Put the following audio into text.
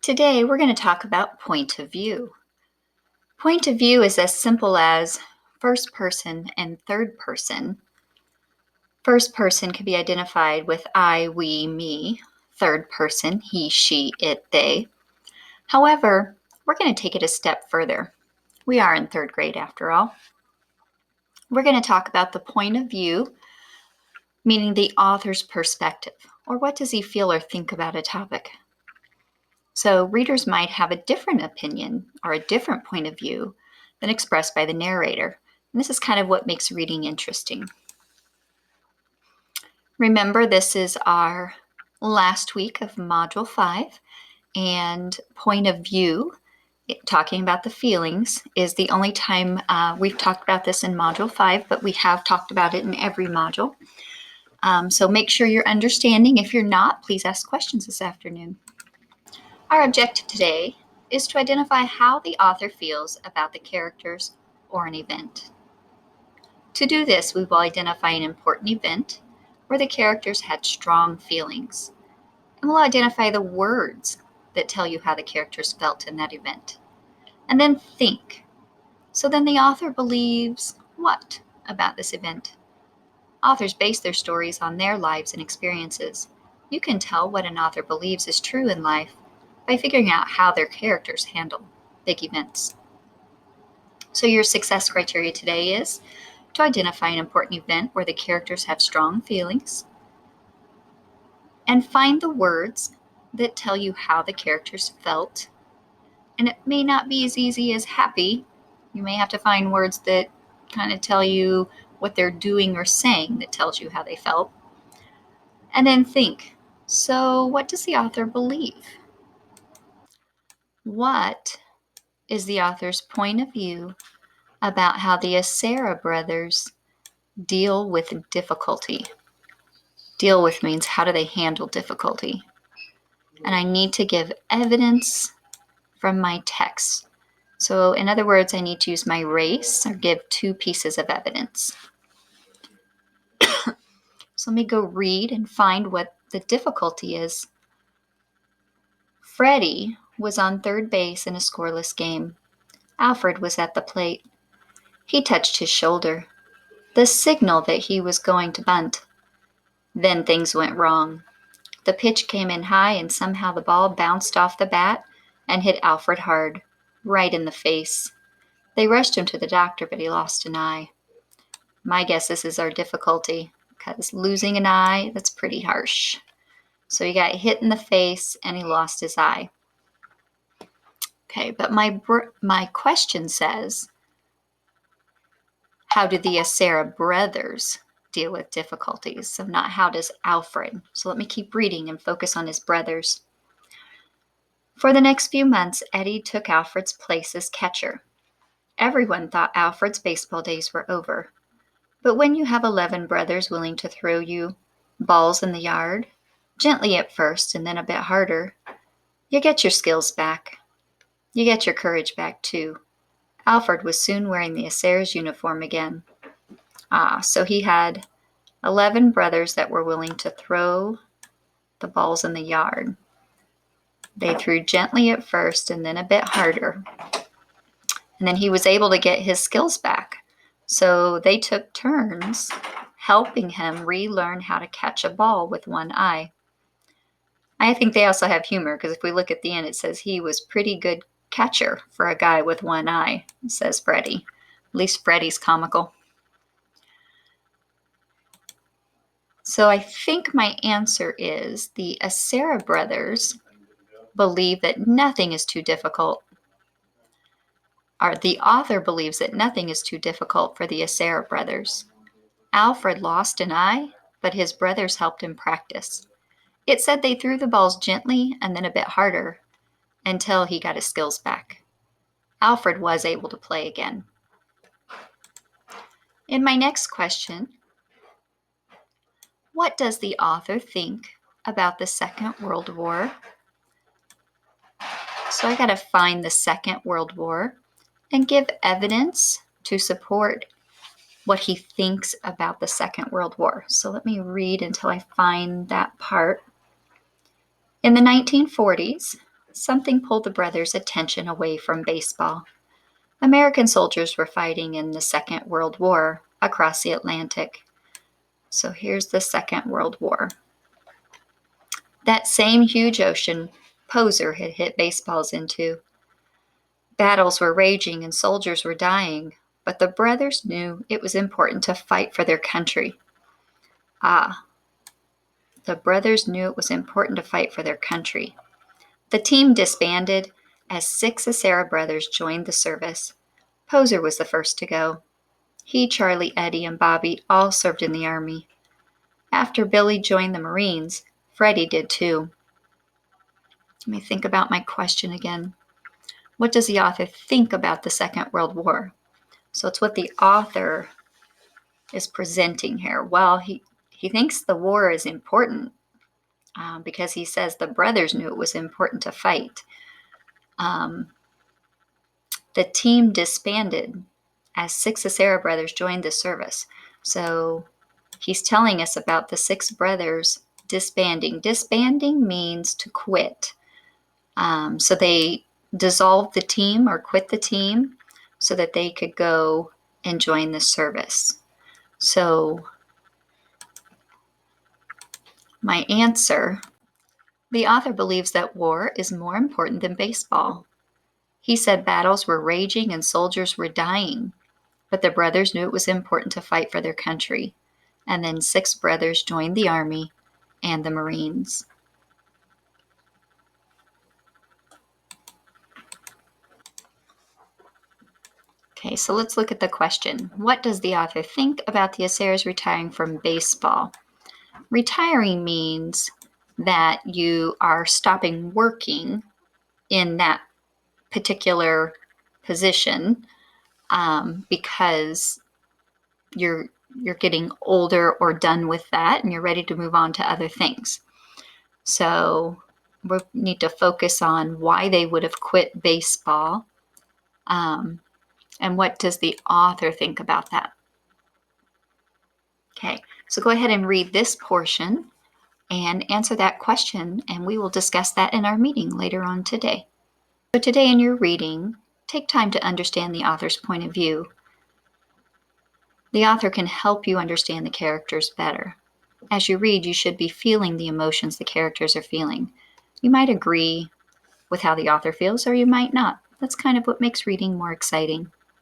Today, we're going to talk about point of view. Point of view is as simple as first person and third person. First person can be identified with I, we, me. Third person, he, she, it, they. However, we're going to take it a step further. We are in third grade after all. We're going to talk about the point of view, meaning the author's perspective, or what does he feel or think about a topic. So readers might have a different opinion or a different point of view than expressed by the narrator. And this is kind of what makes reading interesting. Remember, this is our last week of Module 5, and point of view, talking about the feelings, is the only time we've talked about this in Module 5, but we have talked about it in every module. So make sure you're understanding. If you're not, please ask questions this afternoon. Our objective today is to identify how the author feels about the characters or an event. To do this, we will identify an important event where the characters had strong feelings, and we'll identify the words that tell you how the characters felt in that event. And then think. So then the author believes what about this event? Authors base their stories on their lives and experiences. You can tell what an author believes is true in life by figuring out how their characters handle big events. So your success criteria today is to identify an important event where the characters have strong feelings and find the words that tell you how the characters felt. And it may not be as easy as happy. You may have to find words that kind of tell you what they're doing or saying that tells you how they felt. And then think, so what does the author believe? What is the author's point of view about how the Acera brothers deal with difficulty? Deal with means how do they handle difficulty? And I need to give evidence from my text. So in other words, I need to use my race or give two pieces of evidence. So let me go read and find what the difficulty is. Freddie was on third base in a scoreless game. Alfred was at the plate. He touched his shoulder, the signal that he was going to bunt. Then things went wrong. The pitch came in high and somehow the ball bounced off the bat and hit Alfred hard, right in the face. They rushed him to the doctor, but he lost an eye. My guess this is our difficulty, because losing an eye, that's pretty harsh. So he got hit in the face and he lost his eye. Okay, but my question says, how do the Acera brothers deal with difficulties? So not how does Alfred. So let me keep reading and focus on his brothers. For the next few months, Eddie took Alfred's place as catcher. Everyone thought Alfred's baseball days were over. But when you have 11 brothers willing to throw you balls in the yard, gently at first and then a bit harder, you get your skills back. You get your courage back too. Alfred was soon wearing the Acera's uniform again. So he had 11 brothers that were willing to throw the balls in the yard. They threw gently at first and then a bit harder. And then he was able to get his skills back. So they took turns helping him relearn how to catch a ball with one eye. I think they also have humor, because if we look at the end, it says he was pretty good catcher for a guy with one eye, says Freddie. At least Freddie's comical. So I think my answer is the Acera brothers believe that nothing is too difficult. Or the author believes that nothing is too difficult for the Acera brothers. Alfred lost an eye, but his brothers helped him practice. It said they threw the balls gently and then a bit harder until he got his skills back. Alfred was able to play again. In my next question, what does the author think about the Second World War? So I got to find the Second World War and give evidence to support what he thinks about the Second World War. So let me read until I find that part. In the 1940s, something pulled the brothers' attention away from baseball. American soldiers were fighting in the Second World War across the Atlantic. So here's the Second World War. That same huge ocean Poser had hit baseballs into. Battles were raging and soldiers were dying, but the brothers knew it was important to fight for their country. The brothers knew it was important to fight for their country. The team disbanded as 6 Acera brothers joined the service. Poser was the first to go. He, Charlie, Eddie, and Bobby all served in the Army. After Billy joined the Marines, Freddie did too. Let me think about my question again. What does the author think about the Second World War? So it's what the author is presenting here. Well, he thinks the war is important because he says the brothers knew it was important to fight. The team disbanded as 6 Acera brothers joined the service. So he's telling us about the 6 brothers disbanding. Disbanding means to quit. So they dissolved the team or quit the team so that they could go and join the service. So my answer, the author believes that war is more important than baseball. He said battles were raging and soldiers were dying, but the brothers knew it was important to fight for their country. And then 6 brothers joined the Army and the Marines. Okay, so let's look at the question. What does the author think about the Aceras retiring from baseball? Retiring means that you are stopping working in that particular position because you're getting older or done with that and you're ready to move on to other things. So we need to focus on why they would have quit baseball. And what does the author think about that? Okay, so go ahead and read this portion and answer that question, and we will discuss that in our meeting later on today. So today in your reading, take time to understand the author's point of view. The author can help you understand the characters better. As you read, you should be feeling the emotions the characters are feeling. You might agree with how the author feels, or you might not. That's kind of what makes reading more exciting.